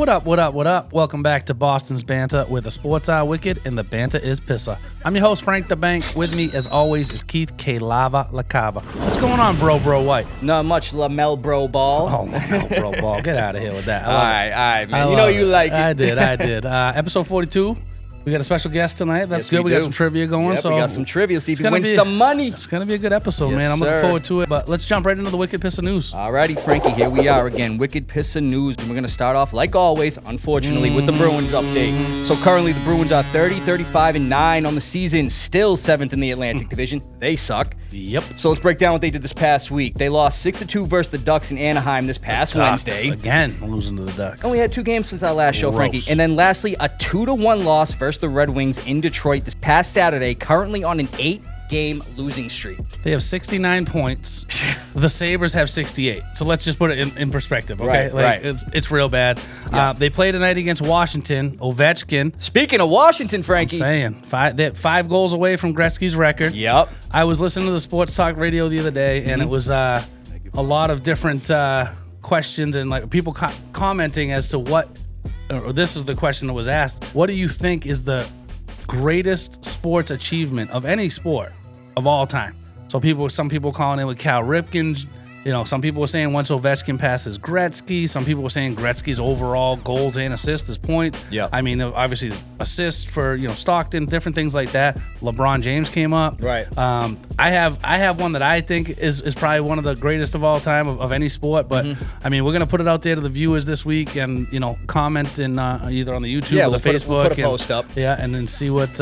What up, what up, what up? Welcome back to Boston's Banter, where the sports are wicked and the banter is Pissah. I'm your host, Frank the Bank. With me, as always, is Keith LaCava. What's going on, bro white? Not much, Lamel Bro Ball. Oh, Lamel Bro Ball. Get out of here with that. All right, man. You know you like it. I did. Episode 42. We got a special guest tonight. That's good. We got some trivia going. Yep, so we got some trivia. See if you win some money. It's going to be a good episode, Yes, man. I'm sir. looking forward to it. But let's jump right into the Wicked Pissah News. Alrighty, Frankie, here we are again. Wicked Pissah News. And we're going to start off, like always, unfortunately, with the Bruins update. So currently, the Bruins are 30, 35, and 9 on the season. Still 7th in the Atlantic Division. They suck. Yep. So let's break down what they did this past week. They lost 6-2 versus the Ducks in Anaheim this past Wednesday. Again, losing to the Ducks. Only had 2 games since our last show, Gross. Frankie. And then lastly, a 2-1 loss versus the Red Wings in Detroit this past Saturday, currently on an 8-game losing streak. They have 69 points. The Sabres have 68. So let's just put it in perspective, okay? Right. It's real bad. Yeah. They play tonight against Washington. Ovechkin. Speaking of Washington, Frankie. I'm saying. They're 5 goals away from Gretzky's record. Yep. I was listening to the Sports Talk Radio the other day, and it was a lot of different questions and like people commenting as to what, or this is the question that was asked, what do you think is the greatest sports achievement of any sport of all time? So some people calling it with Cal Ripken. You know, some people were saying once Ovechkin passes Gretzky. Some people were saying Gretzky's overall goals and assists, his points. Yeah. I mean, obviously assists for Stockton, different things like that. LeBron James came up. Right. I have one that I think is probably one of the greatest of all time of any sport. But I mean, we're gonna put it out there to the viewers this week, and comment in either on the YouTube or the Facebook. We'll put a post up. Yeah, and then see what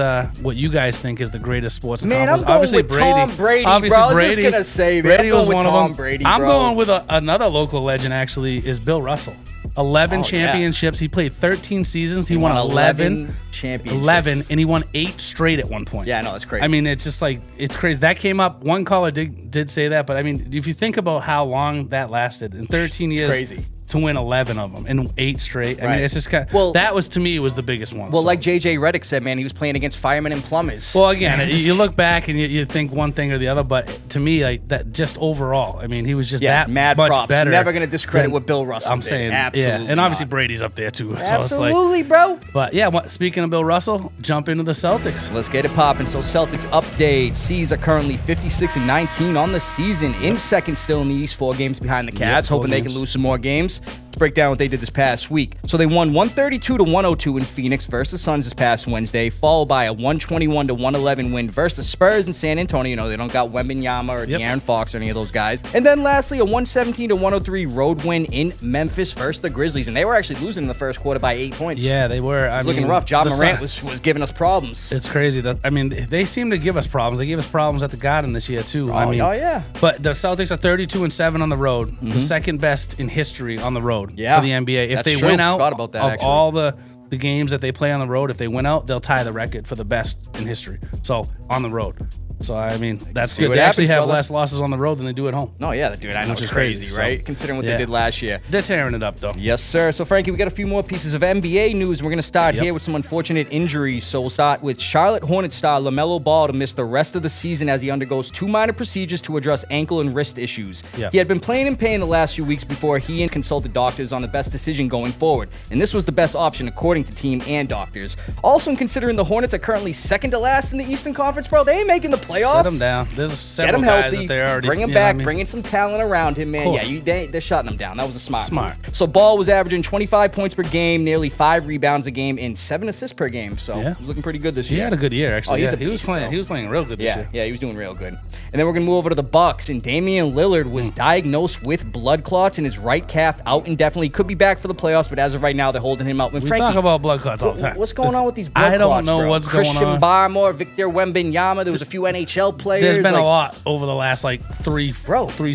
you guys think is the greatest sports. Man, I'm accomplishment. going with Tom Brady, Obviously, bro. I was Brady, just gonna say, man, Brady I'm was going with one Tom of them. Brady, I'm bro. going with another local legend. Actually, is Bill Russell. 11 championships. He played 13 seasons. He won 11 championships. 11, and he won 8 straight at one point. Yeah, no, it's crazy. I mean, it's just like, it's crazy. That came up, one caller did say that, but I mean, if you think about how long that lasted, in 13 years, crazy. To win 11 of them and 8 straight. I mean, it's just kind of, that was, to me, was the biggest one. Well, like JJ Redick said, man, he was playing against firemen and plumbers. Well, again, you look back and you think one thing or the other, but to me, like that, just overall, I mean, he was just that mad much props. better. Never going to discredit what Bill Russell I'm did. saying, Absolutely, yeah, and obviously not. Brady's up there too. Absolutely, so bro. But yeah, speaking of Bill Russell, jump into the Celtics. Let's get it popping. So Celtics update. C's are currently 56-19 on the season, in second still in the East, 4 games behind the Cavs, hoping they can lose some more games. Let's break down what they did this past week. So they won 132-102 in Phoenix versus the Suns this past Wednesday, followed by a 121-111 win versus the Spurs in San Antonio. They don't got Wembanyama or De'Aaron Fox or any of those guys. And then lastly, a 117-103 road win in Memphis versus the Grizzlies. And they were actually losing in the first quarter by 8 points. Yeah, they were. It was looking rough. Ja Morant was giving us problems. It's crazy. I mean, they seem to give us problems. They gave us problems at the Garden this year, too. Oh yeah. But the Celtics are 32-7 on the road, the second best in history on the road for the NBA. If they win out about that, of all the games that they play on the road, if they win out, they'll tie the record for the best in history. So, on the road. So, I mean, that's good. They actually have less losses on the road than they do at home. No, yeah, dude, I know it's crazy, right? Considering what they did last year. They're tearing it up, though. Yes, sir. So, Frankie, we got a few more pieces of NBA news. We're going to start here with some unfortunate injuries. So, we'll start with Charlotte Hornets star LaMelo Ball to miss the rest of the season as he undergoes 2 minor procedures to address ankle and wrist issues. He had been playing in pain the last few weeks before he consulted doctors on the best decision going forward. And this was the best option according to team and doctors. Also, considering the Hornets are currently second to last in the Eastern Conference, bro, they ain't making the playoffs. Set them down. There's several guys that they're already... Bring him back, bringing some talent around him, man. Yeah, they're shutting him down. That was a smart move. So Ball was averaging 25 points per game, nearly 5 rebounds a game, and 7 assists per game. So he was looking pretty good this year. He had a good year, actually. He was playing real good this year. Yeah, he was doing real good. And then we're going to move over to the Bucks, and Damian Lillard was diagnosed with blood clots in his right calf, out indefinitely. Could be back for the playoffs, but as of right now, they're holding him out. We talk about blood clots all the time. What's going on with these blood clots, I don't know what's going on. Christian Barmore, Victor Wembanyama, there was a few NHL players. There's been a lot over the last three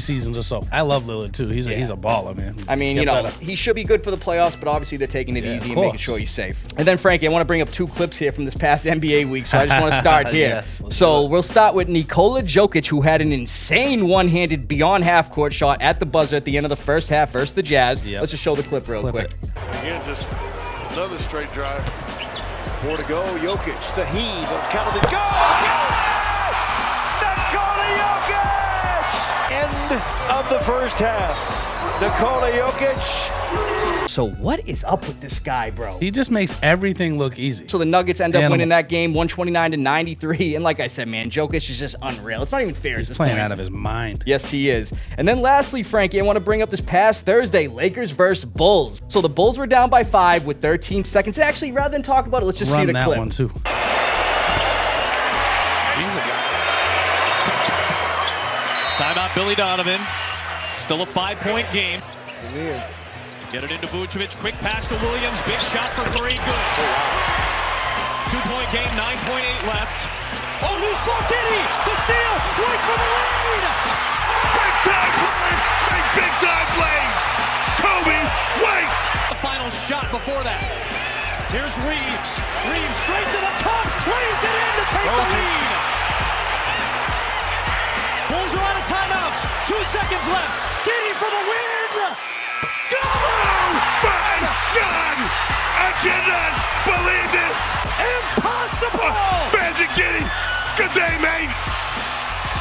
seasons or so. I love Lillard too. He's a baller, man. I mean, he should be good for the playoffs, but obviously they're taking it easy and making sure he's safe. And then, Frankie, I want to bring up 2 clips here from this past NBA week, so I just want to start here. So we'll start with Nikola Jokic, who had an insane one-handed beyond half-court shot at the buzzer at the end of the first half versus the Jazz. Let's just show the clip real quick. Again, just another straight drive. 4 to go. Jokic, the heave, counted the goal. Nikola Jokic! End of the first half. Nikola Jokic So what is up with this guy, bro? He just makes everything look easy. So the Nuggets end up winning that game 129-93. And like I said, man, Jokic is just unreal. It's not even fair. He's playing out of his mind. Yes, he is. And then lastly, Frankie, I want to bring up this past Thursday, Lakers versus Bulls. So the Bulls were down by 5 with 13 seconds. And actually, rather than talk about it, let's just see the clip. Run that one too. Timeout, Billy Donovan. Still a 5-point game. Get it into Vucevic. Quick pass to Williams. Big shot for 3. Good. 2-point game. 9.8 left. Oh, loose ball. Giddy. The steal. Wait for the lead. Big time plays. Big time plays. Kobe, wait. The final shot before that. Here's Reeves. Reeves straight to the cup. Lays it in to take the lead. Bulls are out of timeouts. 2 seconds left. Giddy for the win. Go! My God! I cannot believe this. Impossible. Magic Giddy. Good day, mate.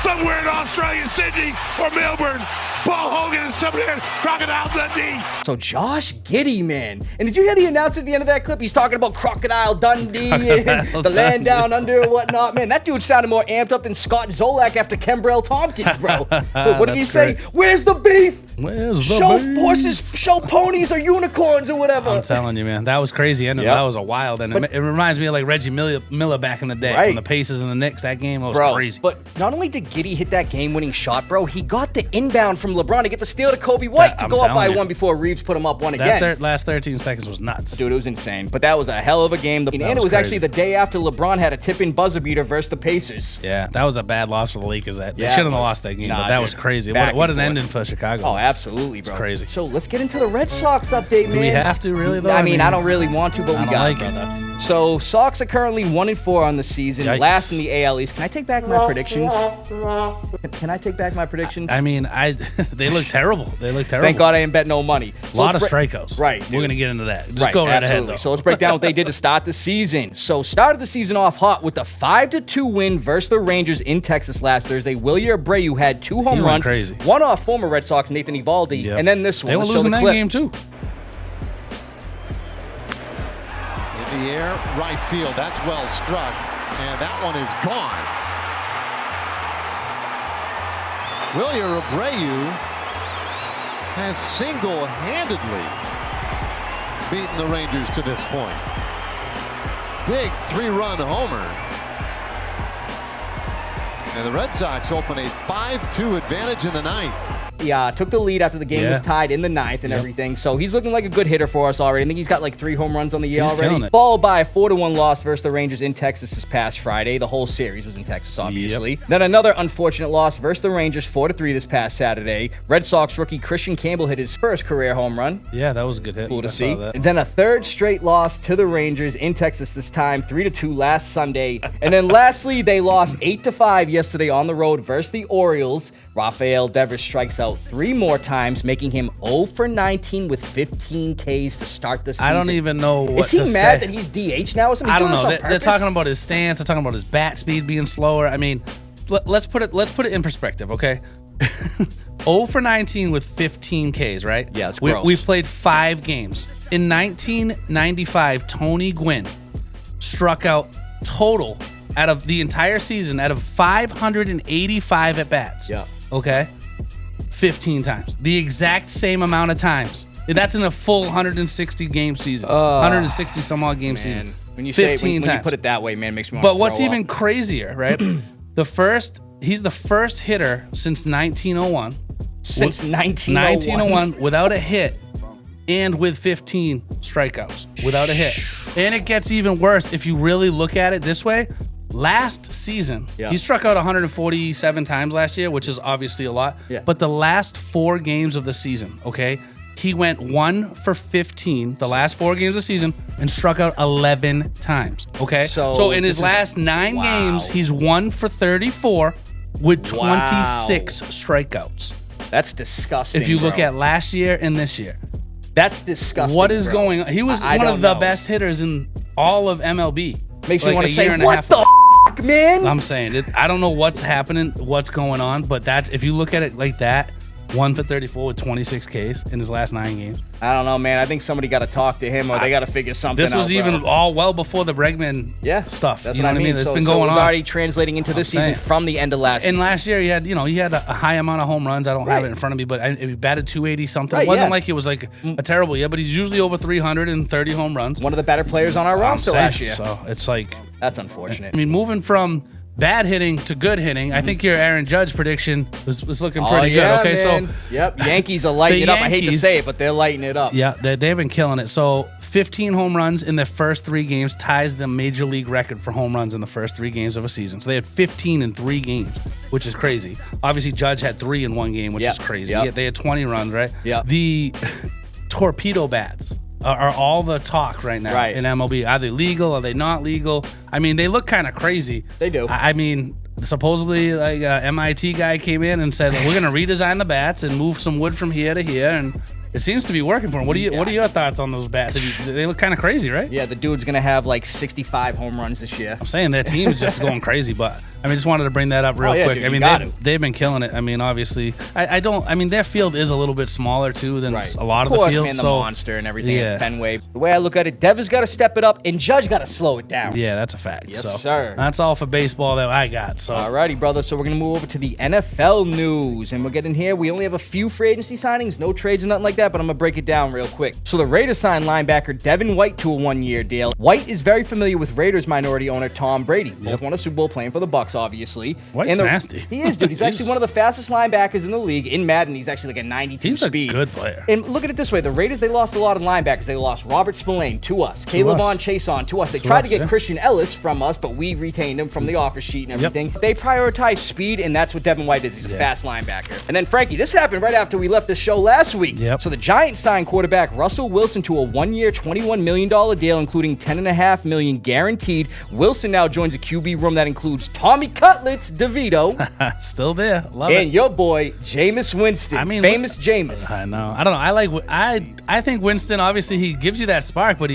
Somewhere in Australia, Sydney, or Melbourne. Paul Hogan is somewhere. Crocodile Dundee. So Josh Giddey, man. And did you hear the announcer at the end of that clip? He's talking about Crocodile Dundee and the land down under and whatnot. Man, that dude sounded more amped up than Scott Zolak after Kembrell Tompkins, bro. What did he say? Great. Where's the beef? Where's the Show beef? horses, show ponies or unicorns or whatever. I'm telling you, man, that was crazy. And that was a wild. And it reminds me of like Reggie Miller back in the day. Right. When the Pacers and the Knicks, that game was crazy. But not only did Giddey hit that game-winning shot, bro, he got the inbound from LeBron to get the steal to Kobe White to go up by 1 before Reeves put him up 1 again. That last 13 seconds was nuts. Dude, it was insane. But that was a hell of a game. And it was actually the day after LeBron had a tip-in buzzer beater versus the Pacers. Yeah, that was a bad loss for the Lakers. They shouldn't have lost that game, but that was crazy. What an ending for Chicago. Oh, absolutely, bro. It's crazy. So let's get into the Red Sox update, man. Do we have to, really, though? I mean, I don't really want to, but we got like it, brother. So, Sox are currently 1-4 on the season, last in the AL East. Can I take back my predictions? Can I take back my predictions? I mean, they look terrible. They look terrible. Thank God I didn't bet no money. A lot of strikeouts. Right. We're going to get into that. Just go right ahead, though. So let's break down what they did to start the season. So started the season off hot with a 5-2 win versus the Rangers in Texas last Thursday. Wilyer Abreu had 2 home runs. Crazy. One off former Red Sox Nathan Eovaldi. And then this one. They were losing that game, too. In the air, right field. That's well struck. And that one is gone. Wilyer Abreu has single-handedly beaten the Rangers to this point. Big 3-run homer. And the Red Sox open a 5-2 advantage in the ninth. Yeah, took the lead after the game was tied in the ninth and everything. So he's looking like a good hitter for us already. I think he's got like 3 home runs on the year already. Followed by a 4-1 loss versus the Rangers in Texas this past Friday. The whole series was in Texas, obviously. Then another unfortunate loss versus the Rangers, 4-3 this past Saturday. Red Sox rookie Christian Campbell hit his first career home run. Yeah, that was a good hit. Cool to see. Then a third straight loss to the Rangers in Texas this time, 3-2 last Sunday. And then lastly, they lost 8-5 yesterday on the road versus the Orioles. Rafael Devers strikes out 3 more times, making him 0-for-19 with 15 Ks to start the season. I don't even know what to say. Is he mad that he's DH now or something? I don't know. They're talking about his stance. They're talking about his bat speed being slower. I mean, let's put it in perspective, okay? 0-for-19 with 15 Ks, right? Yeah, it's gross. We've played 5 games. In 1995, Tony Gwynn struck out total out of the entire season, out of 585 at-bats. Yeah. Okay? 15 times. The exact same amount of times. That's in a full 160 game season. 160 some odd game season. When you 15 say when times. you put it that way, man, it makes me want But to what's throw even up. crazier, right? He's the first hitter since 1901. Since 1901 without a hit and with 15 strikeouts. Without a hit. And it gets even worse if you really look at it this way. Last season, he struck out 147 times last year, which is obviously a lot. Yeah. But the last 4 games of the season, okay, he went 1-for-15 the last 4 games of the season and struck out 11 times, okay? So in his last 9 games, he's 1-for-34 with 26 strikeouts. That's disgusting. If you look at last year and this year. That's disgusting. What is going on? He was one of the best hitters in all of MLB. Makes me want to say, what the f***, man? I'm saying it. I don't know what's happening, what's going on, but if you look at it like that, 1 for 34 with 26 Ks in his last 9 games. I don't know, man. I think somebody got to talk to him, or they got to figure something out. This was even all well before the Bregman stuff. That's you know what I mean. It's so, been so going it was on. already translating into this season from the end of last season. And last year, he had a high amount of home runs. I don't have it in front of me, but he batted 280 something. It wasn't like it was like a terrible year, but he's usually over 330 home runs. One of the better players on our roster last year. So it's like that's unfortunate. I mean, moving from bad hitting to good hitting, I think your Aaron Judge prediction was looking pretty good. Okay, man. So Yankees are lighting it up. I hate to say it, but they're lighting it up. Yeah, they've been killing it. So 15 home runs in their first 3 games ties the major league record for home runs in the first 3 games of a season. So they had 15 in 3 games, which is crazy. Obviously, Judge had 3 in 1 game, which is crazy. They had 20 runs, right? Yeah. The torpedo bats are all the talk right now in MLB. Are they legal? Are they not legal? I mean, they look kind of crazy. They do. I mean, supposedly, like MIT guy came in and said, we're going to redesign the bats and move some wood from here to here, and it seems to be working for him. What are your thoughts on those bats? They look kind of crazy, right? Yeah, the dude's going to have like 65 home runs this year. I'm saying their team is just going crazy, but I mean, just wanted to bring that up real quick. Dude, I mean, they've been killing it. I mean, obviously, I mean, their field is a little bit smaller too than a lot of the fields. Man, the monster and everything at Fenway. The way I look at it, Devers got to step it up, and Judge got to slow it down. Yeah, that's a fact. Yes, sir. That's all for baseball that I got. So, alrighty, brother. So we're gonna move over to the NFL news, and we're getting here. We only have a few free agency signings, no trades or nothing like that, but I'm gonna break it down real quick. So the Raiders signed linebacker Devin White to a 1-year deal. White is very familiar with Raiders minority owner Tom Brady. Both won a Super Bowl playing for the Bucs, obviously. White's nasty. He is, dude. He's actually one of the fastest linebackers in the league. In Madden, he's actually like a 92 speed. He's a good player. And look at it this way. The Raiders, they lost a lot of linebackers. They lost Robert Spillane to us. Kayvon Chason to us. They tried to get Christian Ellis from us, but we retained him from the offer sheet and everything. They prioritize speed, and that's what Devin White is. He's a fast linebacker. And then, Frankie, this happened right after we left the show last week. So the Giants signed quarterback Russell Wilson to a 1-year, $21 million deal, including $10.5 million guaranteed. Wilson now joins a QB room that includes Tommy Cutlets DeVito. Still there. Love and your boy, Jameis Winston. I mean, famous Jameis. I know. I don't know. I think Winston, obviously, he gives you that spark, but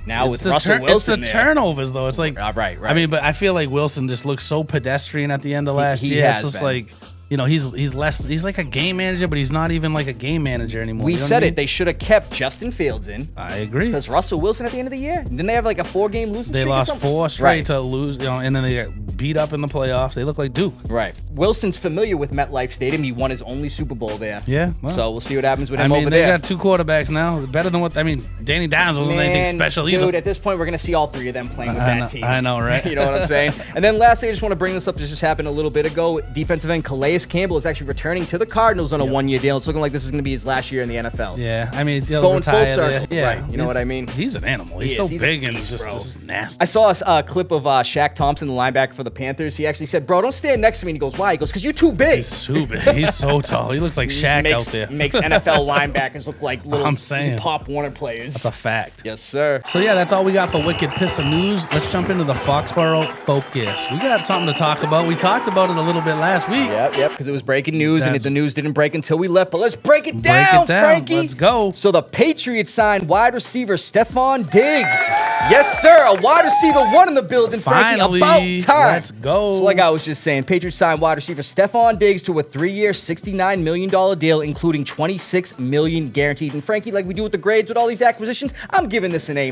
now with Russell Wilson it's the turnovers, though. It's like, right. I mean, but I feel like Wilson just looks so pedestrian at the end of last year. It's just like, you know, he's like a game manager, but he's not even like a game manager anymore. We said it. They should have kept Justin Fields in. I agree. Because Russell Wilson at the end of the year, didn't they have like a 4-game losing streak? They lost 4 straight to lose, you know, and then they got beat up in the playoffs. They look like Duke. Right. Wilson's familiar with MetLife Stadium. He won his only Super Bowl there. Yeah. Well, so we'll see what happens with him over there. They got 2 quarterbacks now. Better than Danny Dimes wasn't anything special either. Dude, at this point, we're going to see all 3 of them playing with that team. I know, right? You know what I'm saying? And then lastly, I just want to bring this up. This just happened a little bit ago. Defensive end Calais Campbell is actually returning to the Cardinals on a 1-year deal. It's looking like this is going to be his last year in the NFL. Yeah, I mean, going full circle. Yeah, right. You know what I mean? He's an animal. He's so big and he's just nasty. I saw a clip of Shaq Thompson, the linebacker for the Panthers. He actually said, "Bro, don't stand next to me." And he goes, "Why?" He goes, "Because you're too big." He's too big. He's so tall. He looks like Shaq out there. Makes NFL linebackers look like little Pop Warner players. That's a fact. Yes, sir. So yeah, that's all we got for Wicked Pissah News. Let's jump into the Foxborough Focus. We got something to talk about. We talked about it a little bit last week. Yep, because it was breaking news, and the news didn't break until we left. But let's break it down, Frankie. Let's go. So the Patriots signed wide receiver Stephon Diggs. Yes, sir. A wide receiver 1 in the building, Finally, Frankie. About time. Let's go. So like I was just saying, Patriots signed wide receiver Stephon Diggs to a 3-year, $69 million deal, including $26 million guaranteed. And Frankie, like we do with the grades with all these acquisitions, I'm giving this an A-.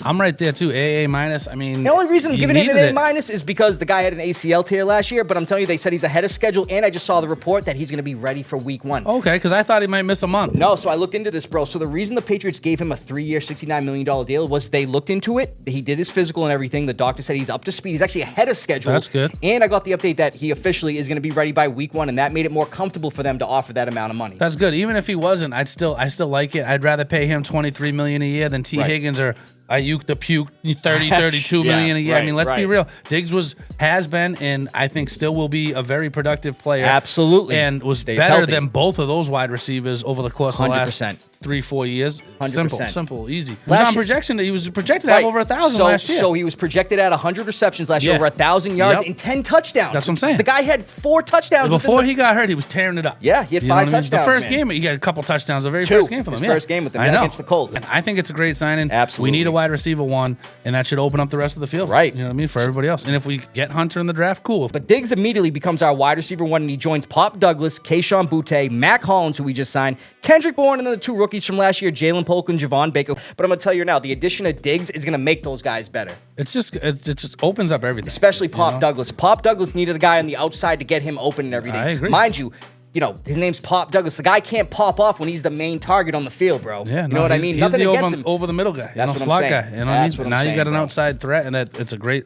I'm right there too, A-. I mean, the only reason I'm giving it an A- is because the guy had an ACL tear last year, but I'm telling you, they said he's ahead of schedule, and I just saw the report that he's going to be ready for week 1. Okay, because I thought he might miss a month. No, so I looked into this, bro. So the reason the Patriots gave him a 3-year, $69 million deal was they looked into it. He did his physical and everything. The doctor said he's up to speed. He's actually ahead of schedule. That's good. And I got the update that he officially is going to be ready by week 1, and that made it more comfortable for them to offer that amount of money. That's good. Even if he wasn't, I still like it. I'd rather pay him $23 million a year than T. Higgins or Ayuk the Puke, 32 million a year. I mean, let's be real. Diggs has been, and I think still will be a very productive player. Absolutely. And was better than both of those wide receivers over the course of the last 3-4 years. 100%. Simple, easy. He Last was on year- projection. He was projected to have over 1,000 last year. So he was projected at 100 receptions last year, Yeah. over 1,000 yards Yep. and 10 touchdowns. That's what I'm saying. The guy had 4 touchdowns. Before he got hurt, he was tearing it up. Yeah, he had You know 5 what I mean? touchdowns, The first man. game, he got a couple touchdowns. The very 2. first game for them. His yeah. first game with them, I yeah, know. against the Colts. And I think it's a great signing. Absolutely. We need a wide receiver 1, and that should open up the rest of the field. Right. You know what I mean? For everybody else. And if we get Hunter in the draft, cool. But Diggs immediately becomes our wide receiver 1, and he joins Pop Douglas, Keyshawn Butte, Mac Hollins, who we just signed, Kendrick Bourne, and then the 2 rookies from last year, Jalen Polk and Javon Baker. But I'm going to tell you now, the addition of Diggs is going to make those guys better, it just opens up everything. especially Pop You know? Douglas. Pop Douglas needed a guy on the outside to get him open and everything. I agree. Mind you, his name's Pop Douglas. The guy can't pop off when he's the main target on the field, bro. Yeah, you know what I mean? He's Nothing the against him. over the middle guy. That's what I'm slot saying. guy. You know what I That's mean? what I'm Now saying, you got an bro. outside threat, and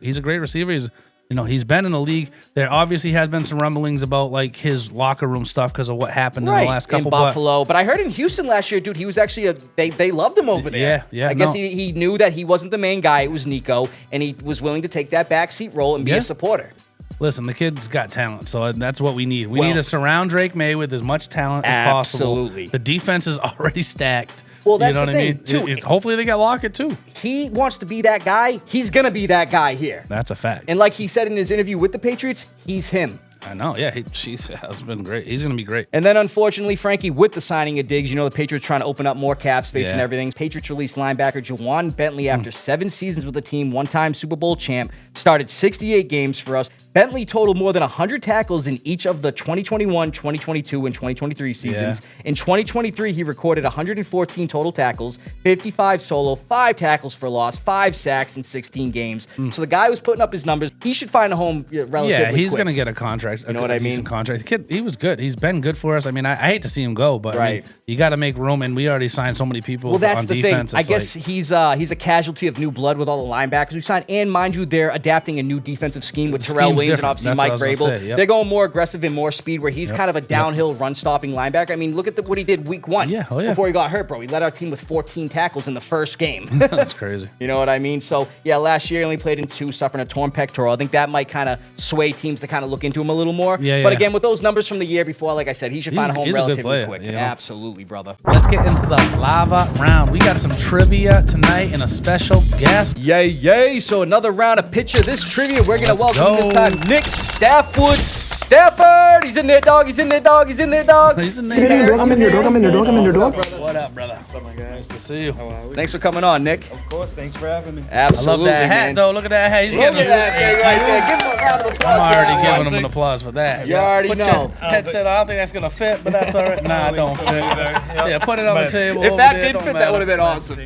he's a great receiver. He's been in the league. There obviously has been some rumblings about like his locker room stuff because of what happened in the last couple. in Buffalo. But I heard in Houston last year, dude, he was actually they loved him over there. Yeah, I guess no. he knew that he wasn't the main guy. It was Nico, and he was willing to take that backseat role and be Yeah. a supporter. Listen, the kid's got talent, so that's what we need. We Well- need to surround Drake May with as much talent as possible. Absolutely. The defense is already stacked. Well, that's you know the what I thing, mean? too. Hopefully they get Lockett too. He wants to be that guy. He's gonna be that guy here. That's a fact. And like he said in his interview with the Patriots, he's him. I know. Yeah, has been great. He's gonna be great. And then, unfortunately, Frankie, with the signing of Diggs, the Patriots trying to open up more cap space and Yeah. everything. Patriots released linebacker Juwan Bentley after 7 seasons with the team, one-time Super Bowl champ, started 68 games for us. Bentley totaled more than 100 tackles in each of the 2021, 2022, and 2023 seasons. In 2023, he recorded 114 total tackles, 55 solo, 5 tackles for loss, 5 sacks in 16 games. So the guy was putting up his numbers. He should find a home relatively Yeah, he's quick. gonna get a contract. You know what I mean? Decent contract. The kid, he was good. He's been good for us. I mean, I hate to see him go, but I mean, Right. you got to make room, and we already signed so many people Well, that's on the defense. thing. I It's guess like, he's a casualty of new blood with all the linebackers we signed. And mind you, they're adapting a new defensive scheme with The Terrell scheme's Williams and different. obviously That's Mike what I was Vrabel. gonna say, yep. They're going more aggressive and more speed, where he's kind of a downhill run-stopping linebacker. I mean, look at what he did week 1 Yeah, oh yeah. before he got hurt, bro. He led our team with 14 tackles in the first game. that's crazy. You know what I mean? So, yeah, last year he only played in 2, suffering a torn pectoral. I think that might kind of sway teams to kind of look into him a little more. Yeah, But yeah. again, with those numbers from the year before, like I said, he should find a home he's a good relatively player, quick. you know? Absolutely, brother. Let's get into the lava round. We got some trivia tonight and a special guest. Yay, yay. So another round of pitcher. This trivia, we're going to Let's welcome go. this time Nick Stafford. He's in there, dog. He's in there, dog. He's in there, dog. He's in there. I'm in your dog. What up, brother? Nice to see you. Thanks for coming on, Nick. Of course, thanks for having me. I love Absolutely, that hat, man. though. Look at that hat. He's Look getting at that thing right there. Give him a round of applause. I'm already for that. giving him an applause for that. You already Put know. your headset. I don't think that's gonna fit, but that's all right. Nah, it don't fit. Yeah, put it on the table. If over that there, did don't fit, that matter. would have been awesome.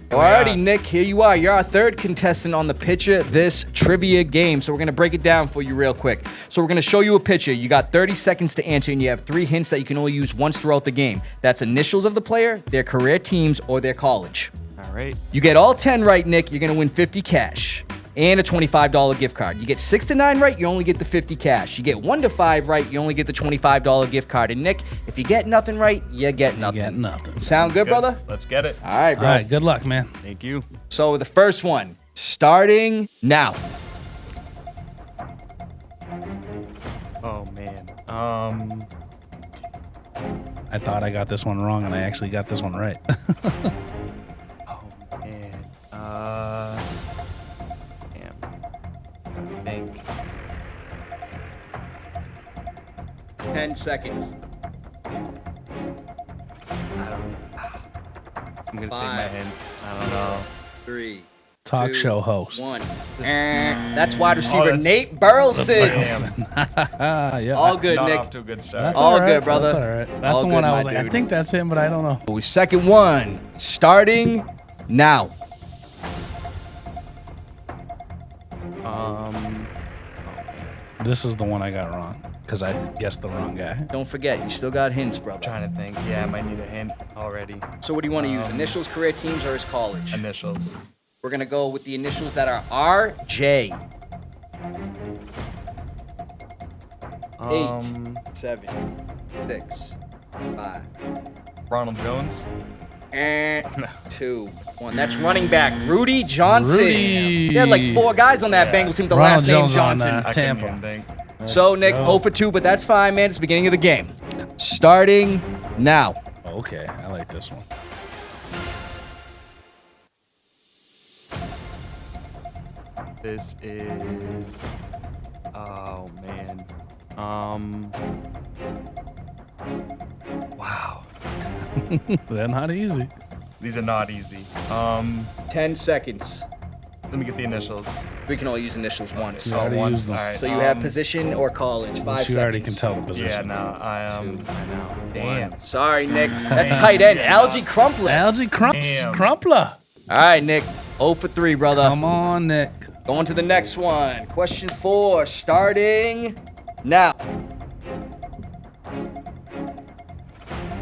Alrighty, Nick, here you are. You're our third contestant on the Picture This trivia game. So we're going to break it down for you real quick. So we're going to show you a picture. You got 30 seconds to answer, and you have 3 hints that you can only use once throughout the game. That's initials of the player, their career teams, or their college. All right. You get all 10 right, Nick, you're going to win 50 cash and a $25 gift card. You get 6 to 9 right, you only get the 50 cash. You get 1 to 5 right, you only get the $25 gift card. And Nick, if you get nothing right, you get nothing. Get nothing. Sound good, brother? Let's get it. All right, All bro. right, good luck, man. Thank you. So the first one, starting now. Oh man. I thought I got this one wrong, and I actually got this one right. Oh man. Damn. I think. 10 seconds. I'm gonna say my 5, hand. I don't know. 3, Talk 2, show host. 1. That's wide receiver that's- Nate Burleson. Damn. Yeah. All good, Not Nick. off to a good start. That's all right. good, brother. That's all right. That's All the one good, I was my like, I dude. think that's him, but I don't know. Second one, starting now. This is the one I got wrong because I guessed the wrong guy. Don't forget, you still got hints, brother. Trying to think. Yeah, I might need a hint already. So what do you want to use, initials, career teams, or his college? Initials. We're going to go with the initials that are RJ. 8, 7, 6, 5, Ronald Jones. and 2, 1. That's running back Rudy Johnson. Rudy. They had like 4 guys on that Bengals team with the Ronald last name Jones on Johnson. that. I couldn't Tampa. even think. So Nick, go. 0 for 2, but that's fine, man. It's the beginning of the game. Starting now. Okay, I like like this one. This is. Oh man. Wow. They're not easy. These are not easy. 10 seconds. Let me get the initials. We can only use initials once. You already once. used them. All right. So you have position or college. 5 seconds. You already can tell the Yeah, position. no, I know. Damn. Sorry, Nick. That's tight end. Algie Crumpler. Algie Crumps. Damn. Crumpler. All right, Nick. 0 for 3, brother. Come on, Nick. Going to the next one. Question 4, starting now.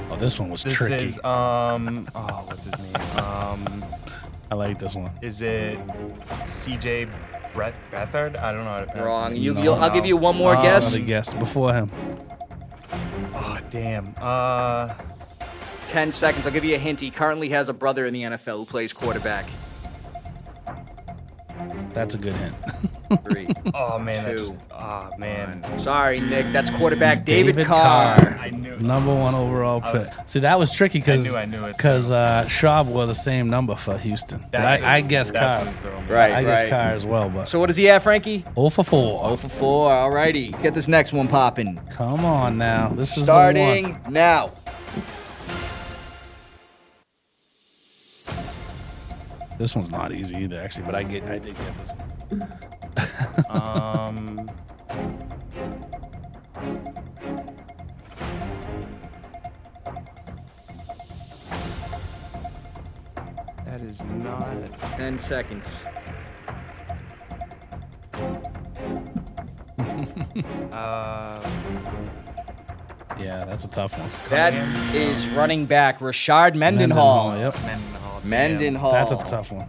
Oh, this one was This tricky. is what's his name? I like this one. Is it CJ Beathard? I don't know how to pronounce Wrong. it. I'll give you one more guess. Another guess before him. Oh damn. 10 seconds. I'll give you a hint. He currently has a brother in the NFL who plays quarterback. That's a good hint. 3. Oh man, that Two. just. Oh man. Sorry, Nick. That's quarterback David Carr. Carr. I knew. Number 1 overall pick. See, that was tricky because I knew it, Schaub wore the same number for Houston. But I guess That's Carr. what was throwing me. Right, I guess right. Carr as well. But So what does he have, Frankie? 0 for 4. 0 for 4. Alrighty. Get this next one popping. Come on now. This is Starting the one. now. This one's not easy either, actually. But I did get this one. That is not. 10 seconds. Yeah, that's a tough one. That is running back Rashard Mendenhall. Yep. Mendenhall. That's a tough one.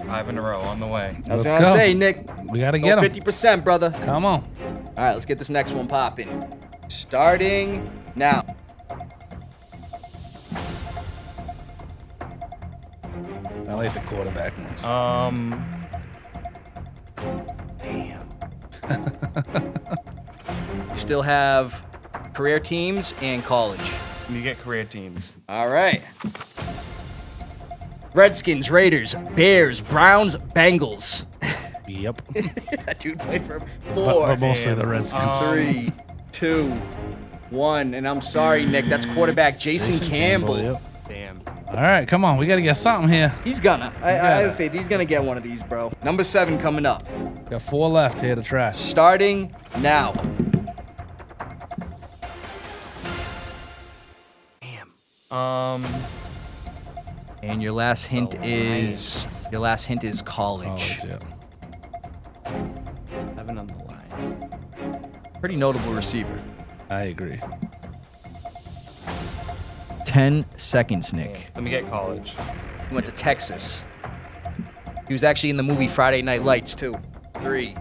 5 in a row on the way. I was Let's gonna go. say, Nick, We got to go get him. 50%, brother. Come on. All right, let's get this next one popping. Starting now. I like the quarterback ones. Damn. You still have career teams and college. You get career teams. All right. Redskins, Raiders, Bears, Browns, Bengals. Yep. That dude played for But 4, mostly the Redskins. 3, 2, 1. And I'm sorry, Nick, that's quarterback Jason Campbell. Yep. Damn. All right, come on. We got to get something here. He's gonna. I have faith. He's gonna get one of these, bro. Number 7 coming up. Got 4 left here to try. Starting now. And your last hint is college. Oh, yeah. 7 on the line. Pretty notable receiver. I agree. 10 seconds, Nick. Let me get college. He went to Texas. He was actually in the movie Friday Night Lights, too. 3,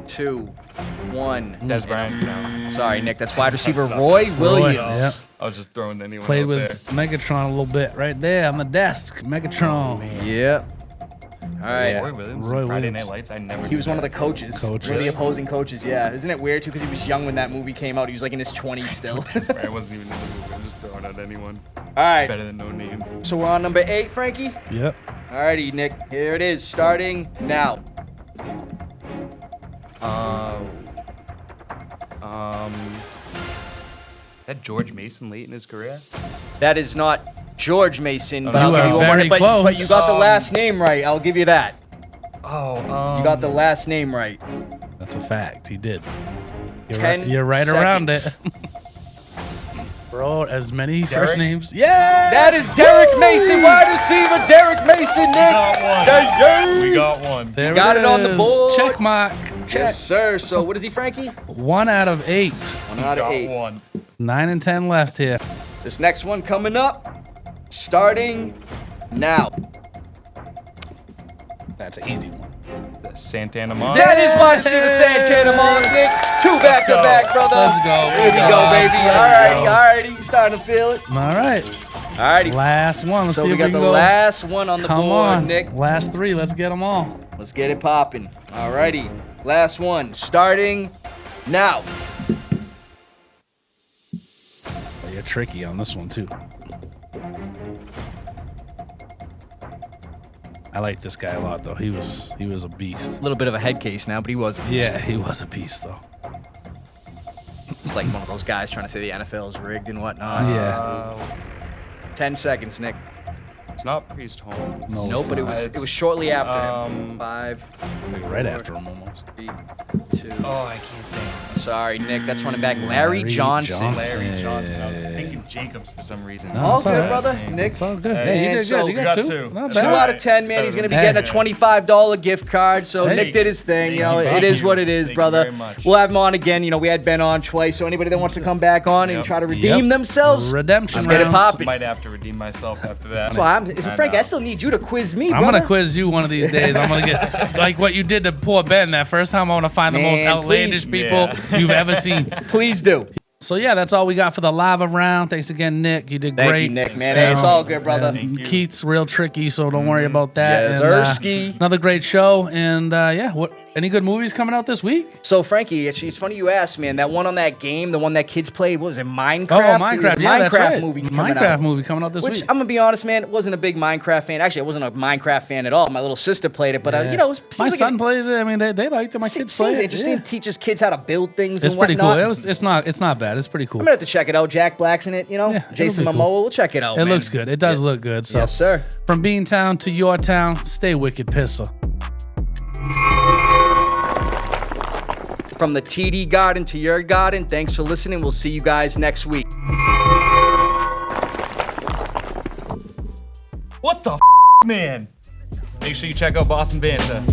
2, 1. Des Bryant. No. Sorry, Nick. That's wide receiver That's not- Roy Williams. Yep. I was just throwing anyone Played out with there. Megatron a little bit right there on the desk. Megatron. Yep. All right. Roy Williams. Roy Friday Williams. Night Lights. I never. He was one of the coaches. One of the opposing coaches, yeah. Isn't it weird, too? Because he was young when that movie came out. He was like in his 20s still. I wasn't even in the movie. I'm just throwing out anyone. All right. Better than no name. So we're on number 8, Frankie? Yep. Alrighty, Nick. Here it is. Starting now. That George Mason late in his career? That is not George Mason, but You I'll give are you one more. very But close. you got the last name right. I'll give you that. Oh, You got the last name right. That's a fact. He did. 10 You're right around it. seconds. Bro, as many Derek? first names. Yeah. That is Derek Mason, wide receiver. Derek Mason, Nick. We got one. There got it on the is. board. Check mark. Check. Yes, sir. So what is he, Frankie? 1 out of 8. 1 out of Got 8. one. 9 and 10 left here. This next one coming up. Starting now. That's an easy one. Santana Moss. That is wide receiver Santana Moss, Nick. 2 back-to-back, brother. Let's go. Here we go, baby. Alrighty. Starting to feel it. All right. Alrighty. Last one. Let's So see we if got we can the go. last one on the Come board, on. Nick. Last 3. Let's get them all. Let's get it popping. Alrighty. Last one. Starting now. Oh, you're tricky on this one, too. I like this guy a lot, though. He was a beast. A little bit of a head case now, but he was a beast. Yeah, he was a beast, though. It's like one of those guys trying to say the NFL is rigged and whatnot. Yeah. 10 seconds, Nick. It's not Priest Holmes. No, Nope, it's but not. it was shortly after him. 5, Right after him, almost. 3, 2. Oh, I can't think. Sorry, Nick. That's running back Larry Johnson. Larry Johnson. I was thinking Jacobs for some reason. No, All it's good, all right. brother. Nick. It's all good. Hey, you And did so good. You we got got two. two. Not That's 2 bad. out of 10, It's man. better He's going to be than getting a that. $25 gift card. So Hey. Nick did his thing. You know, Thank you. it is what it is, Thank you brother. very much. We'll have him on again. You know, we had Ben on twice. So anybody that wants to come back on and Yep. try to redeem themselves, Redemption let's get it rounds. popping. Might have to redeem myself after that. that's why I'm. Frank, I know. still need you to quiz me, I'm brother. gonna quiz you one of these days. I'm gonna get like what you did to poor Ben that first time. I want to find the most Man, outlandish please. people you've ever seen. Please do. So yeah, that's all we got for the lava round. Thanks again, Nick. You did Thank great. you, Nick, man. Hey, it's all good, brother. Thank you. Keith's real tricky, so don't worry about that. Yes, And, Ersky. another great show, and yeah, what? Any good movies coming out this week? So, Frankie, it's funny you asked, man. That one on that game, the one that kids played, what was it, Minecraft? Oh, Minecraft. The Yeah, that's Minecraft right. movie coming Minecraft out. movie coming out this Which, week. I'm going to be honest, man, wasn't a big Minecraft fan. Actually, I wasn't a Minecraft fan at all. My little sister played it, but, Yeah. you know, it seems my like son plays it. I mean, they liked it. My kids play seems it. interesting. Yeah. Teaches kids how to build things It's and pretty whatnot. cool. It's not bad. It's pretty cool. I'm going to have to check it out. Jack Black's in it, you know? Yeah, it'll Jason be Momoa. cool. We'll check it out, It man. looks good. It does look good. So Yes, sir. from Beantown to your town, stay wicked, Pissah. From the TD Garden to your garden, thanks for listening. We'll see you guys next week. What the man? Make sure you check out Boston Banter.